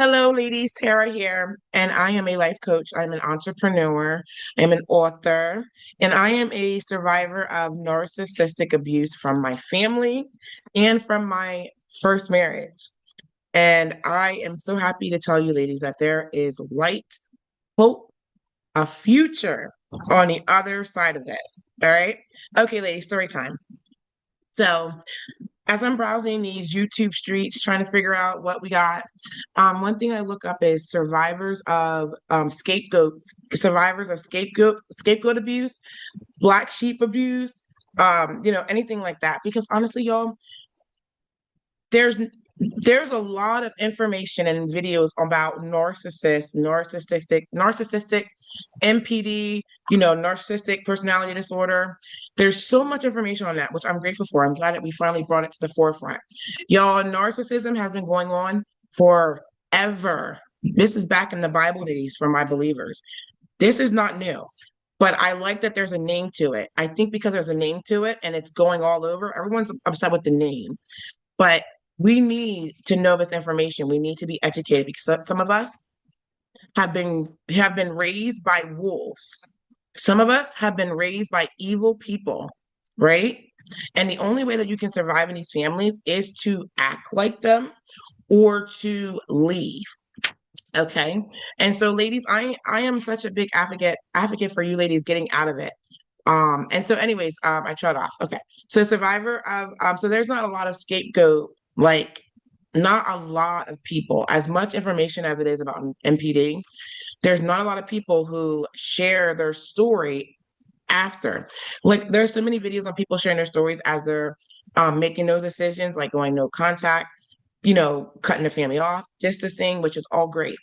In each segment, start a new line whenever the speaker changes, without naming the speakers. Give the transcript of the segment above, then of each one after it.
Hello, ladies. Tara here, and I am a life coach. I'm an entrepreneur, I'm an author, and I am a survivor of narcissistic abuse from my family and from my first marriage. And I am so happy to tell you, ladies, that there is light, hope, a future on the other side of this. All right. Okay, ladies, story time. So, as I'm browsing these YouTube streets trying to figure out what we got, one thing I look up is survivors of scapegoat abuse, black sheep abuse, anything like that. Because honestly, y'all, there's there's a lot of information and videos about narcissistic NPD, narcissistic personality disorder. There's so much information on that, which I'm grateful for. I'm glad that we finally brought it to the forefront. Y'all, narcissism has been going on forever. This is back in the Bible days for my believers. This is not new. But I like that there's a name to it. I think because there's a name to it and it's going all over, everyone's upset with the name. But we need to know this information. We need to be educated because some of us have been raised by wolves. Some of us have been raised by evil people, right? And the only way that you can survive in these families is to act like them or to leave. Okay. And so ladies, I am such a big advocate for you ladies getting out of it. And so anyways, I shut off. Okay. So survivor of so there's not a lot of scapegoat, like not a lot of people, as much information as it is about MPD, there's not a lot of people who share their story after. Like there's so many videos on people sharing their stories as they're making those decisions, like going no contact, cutting the family off, distancing, which is all great.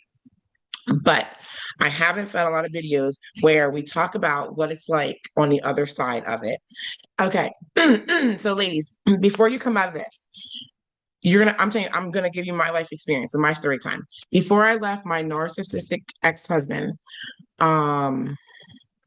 But I haven't found a lot of videos where we talk about what it's like on the other side of it. Okay. So ladies, before you come out of this, I'm gonna give you my life experience and my story time. Before I left my narcissistic ex-husband, um,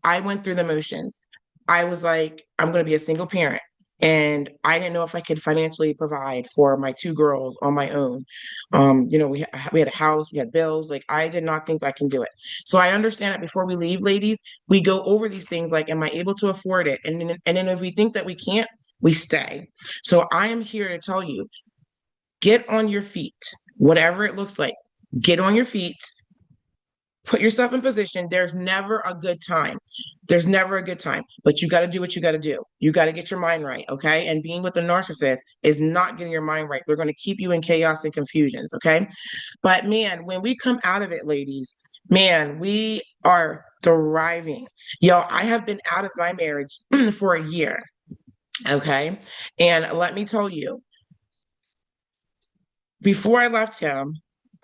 I went through the motions. I was like, I'm gonna be a single parent. And I didn't know if I could financially provide for my two girls on my own. We had a house, we had bills. Like I did not think I can do it. So I understand that before we leave, ladies, we go over these things like, am I able to afford it? And then if we think that we can't, we stay. So I am here to tell you, get on your feet, whatever it looks like. Get on your feet, put yourself in position. There's never a good time. There's never a good time, but you got to do what you got to do. You got to get your mind right. Okay. And being with a narcissist is not getting your mind right. They're going to keep you in chaos and confusions. Okay. But man, when we come out of it, ladies, man, we are thriving. Yo, I have been out of my marriage for a year. Okay. And let me tell you, before I left him,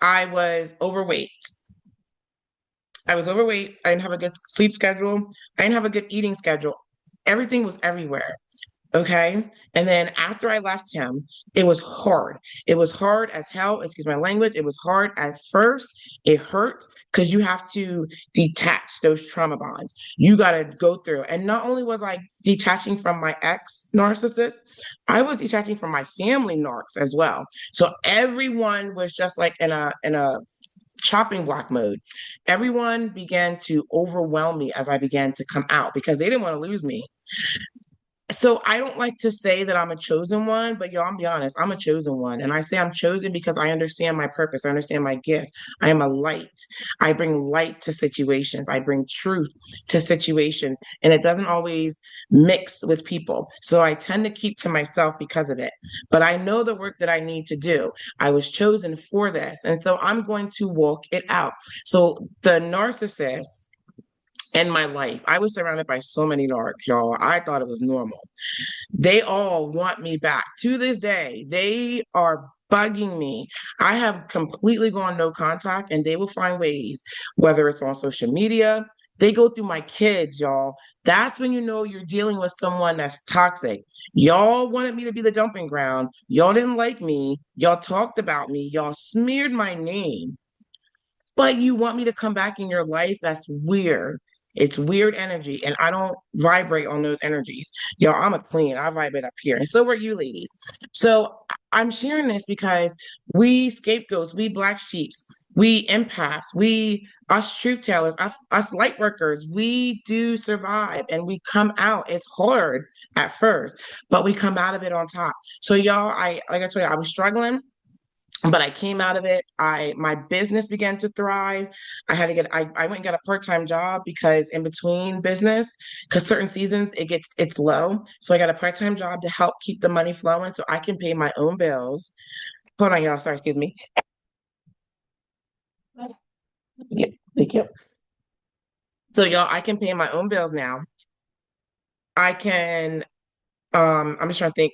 I was overweight. I was overweight. I didn't have a good sleep schedule. I didn't have a good eating schedule. Everything was everywhere. Okay. And then after I left him, it was hard. It was hard as hell. Excuse my language. It was hard at first. It hurt because you have to detach those trauma bonds. You got to go through. And not only was I detaching from my ex narcissist, I was detaching from my family narcs as well. So everyone was just like in a chopping block mode. Everyone began to overwhelm me as I began to come out because they didn't want to lose me. So I don't like to say that I'm a chosen one, but y'all, I'm be honest, I'm a chosen one. And I say I'm chosen because I understand my purpose. I understand my gift. I am a light. I bring light to situations. I bring truth to situations. And it doesn't always mix with people. So I tend to keep to myself because of it. But I know the work that I need to do. I was chosen for this. And so I'm going to walk it out. So the narcissist in my life, I was surrounded by so many narcs, y'all. I thought it was normal. They all want me back. To this day, they are bugging me. I have completely gone no contact, and they will find ways, whether it's on social media. They go through my kids, y'all. That's when you know you're dealing with someone that's toxic. Y'all wanted me to be the dumping ground. Y'all didn't like me. Y'all talked about me. Y'all smeared my name. But you want me to come back in your life? That's weird. It's weird energy, and I don't vibrate on those energies. Yo, I'm a queen. I vibrate up here, and so are you ladies. So I'm sharing this because we scapegoats, we black sheeps, we empaths, we us truth tellers, us light workers, we do survive and we come out. It's hard at first, but we come out of it on top. So y'all, I like I told you, I was struggling, but I came out of it. My business began to thrive. I went and got a part-time job because in between business, because certain seasons it's low. So I got a part-time job to help keep the money flowing so I can pay my own bills. Hold on, y'all. Sorry, excuse me. Yeah, thank you. So y'all, I can pay my own bills now. I can I'm just trying to think.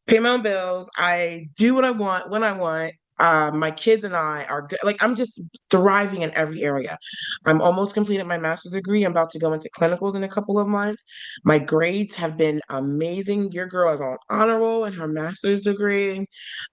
Pay my own bills. I do what I want when I want. My kids and I are good. Like I'm just thriving in every area. I'm almost completed my master's degree. I'm about to go into clinicals in a couple of months. My grades have been amazing. Your girl is on honor roll in her master's degree.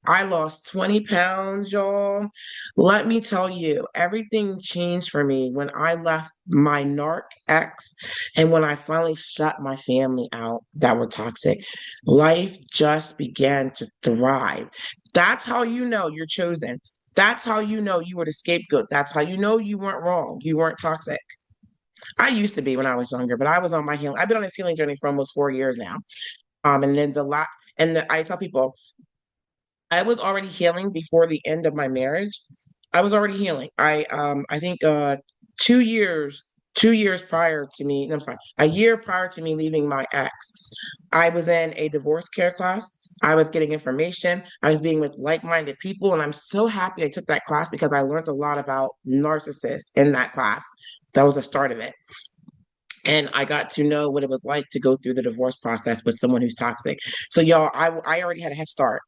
I lost 20 pounds, y'all. Let me tell you, everything changed for me when I left my narc ex and when I finally shut my family out that were toxic. Life just began to thrive. That's how you know you're chosen. That's how you know you were the scapegoat. That's how you know you weren't wrong. You weren't toxic. I used to be when I was younger, but I was on my healing. I've been on this healing journey for almost 4 years now. And then the lot, I tell people I was already healing before the end of my marriage. I was already healing. I think 2 years, 2 years prior to me, no, I'm sorry, a year prior to me leaving my ex, I was in a divorce care class. I was getting information. I was being with like-minded people, and I'm so happy I took that class because I learned a lot about narcissists in that class. That was the start of it. And I got to know what it was like to go through the divorce process with someone who's toxic. So, y'all, I already had a head start.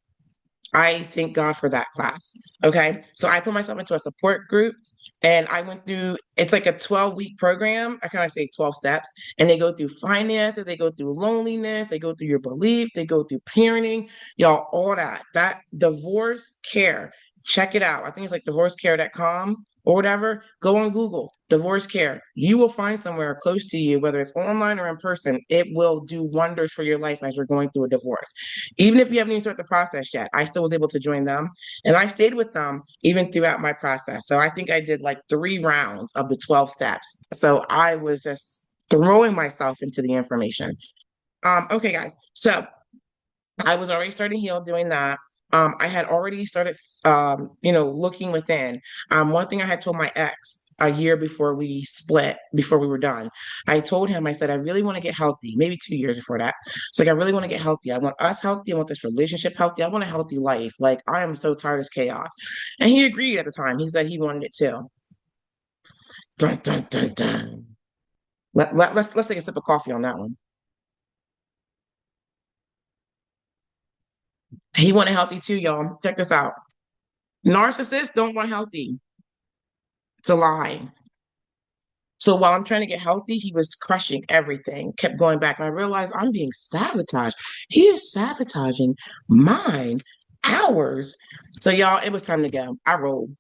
I thank God for that class. Okay. So I put myself into a support group and I went through, it's like a 12-week program. I kind of say 12 steps. And they go through finances, they go through loneliness, they go through your belief, they go through parenting, y'all, all that. That divorce care. Check it out. I think it's like divorcecare.com or whatever. Go on Google, divorce care. You will find somewhere close to you, whether it's online or in person. It will do wonders for your life as you're going through a divorce. Even if you haven't even started the process yet, I still was able to join them. And I stayed with them even throughout my process. So I think I did like 3 rounds of the 12 steps. So I was just throwing myself into the information. Okay, guys. So I was already starting heal doing that. I had already started, looking within. One thing I had told my ex a year before we split, before we were done, I told him, I said, I really want to get healthy, maybe 2 years before that. It's like, I really want to get healthy. I want us healthy. I want this relationship healthy. I want a healthy life. Like, I am so tired of chaos. And he agreed at the time. He said he wanted it too. Dun, dun, dun, dun. Let's take a sip of coffee on that one. He wanted healthy too, y'all. Check this out. Narcissists don't want healthy. It's a lie. So while I'm trying to get healthy, he was crushing everything, kept going back. And I realized I'm being sabotaged. He is sabotaging mine, ours. So y'all, it was time to go. I rolled,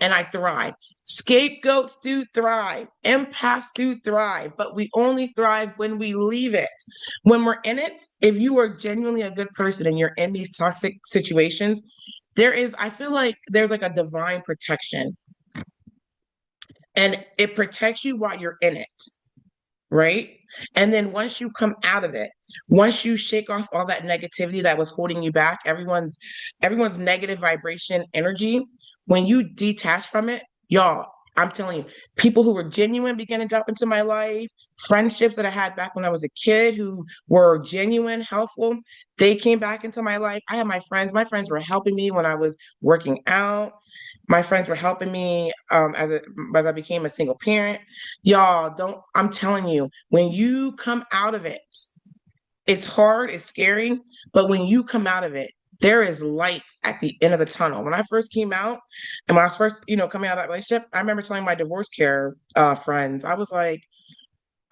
and I thrive. Scapegoats do thrive. Empaths do thrive, but we only thrive when we leave it. When we're in it, if you are genuinely a good person and you're in these toxic situations, I feel like there's like a divine protection and it protects you while you're in it, right? And then once you come out of it, once you shake off all that negativity that was holding you back, everyone's negative vibration energy, when you detach from it, y'all, I'm telling you, people who were genuine began to drop into my life, friendships that I had back when I was a kid who were genuine, helpful, they came back into my life. I had my friends were helping me when I was working out. My friends were helping me as I became a single parent. Y'all, don't, I'm telling you, when you come out of it, it's hard, it's scary, but when you come out of it, there is light at the end of the tunnel. When I first came out and when I was first, coming out of that relationship, I remember telling my divorce care friends, I was like,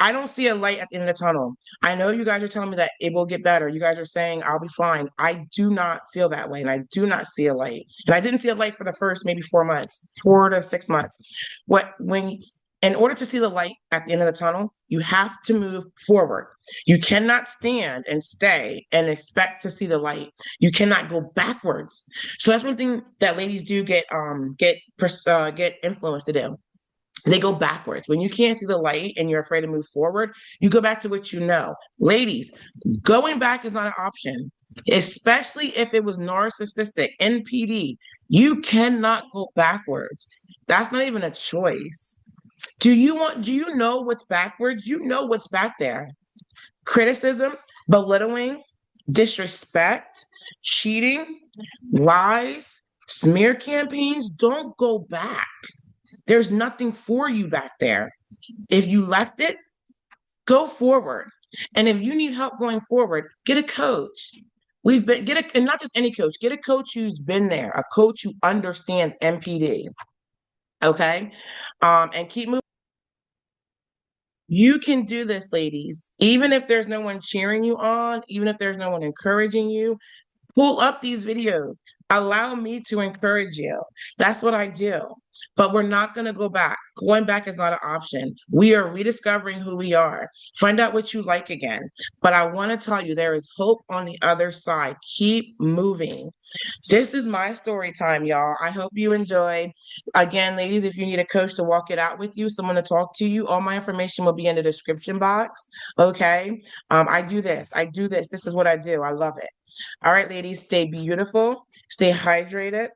I don't see a light at the end of the tunnel. I know you guys are telling me that it will get better. You guys are saying I'll be fine. I do not feel that way, and I do not see a light. And I didn't see a light for the first maybe 4 months, 4 to 6 months. What when In order to see the light at the end of the tunnel, you have to move forward. You cannot stand and stay and expect to see the light. You cannot go backwards. So that's one thing that ladies do get influenced to do. They go backwards. When you can't see the light and you're afraid to move forward, you go back to what you know. Ladies, going back is not an option, especially if it was narcissistic, NPD. You cannot go backwards. That's not even a choice. Do you know what's backwards? You know what's back there. Criticism, belittling, disrespect, cheating, lies, smear campaigns. Don't go back. There's nothing for you back there. If you left it, go forward. And if you need help going forward, get a coach. And not just any coach, get a coach who's been there, a coach who understands NPD. Okay. And keep moving. You can do this, ladies. Even if there's no one cheering you on, even if there's no one encouraging you, pull up these videos. Allow me to encourage you. That's what I do. But we're not going to go back. Going back is not an option. We are rediscovering who we are. Find out what you like again. But I want to tell you, there is hope on the other side. Keep moving. This is my story time, y'all. I hope you enjoyed. Again, ladies, if you need a coach to walk it out with you, someone to talk to you, all my information will be in the description box. Okay. I do this. I do this. This is what I do. I love it. All right, ladies, stay beautiful, stay hydrated,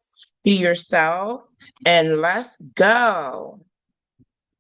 be yourself, and let's go.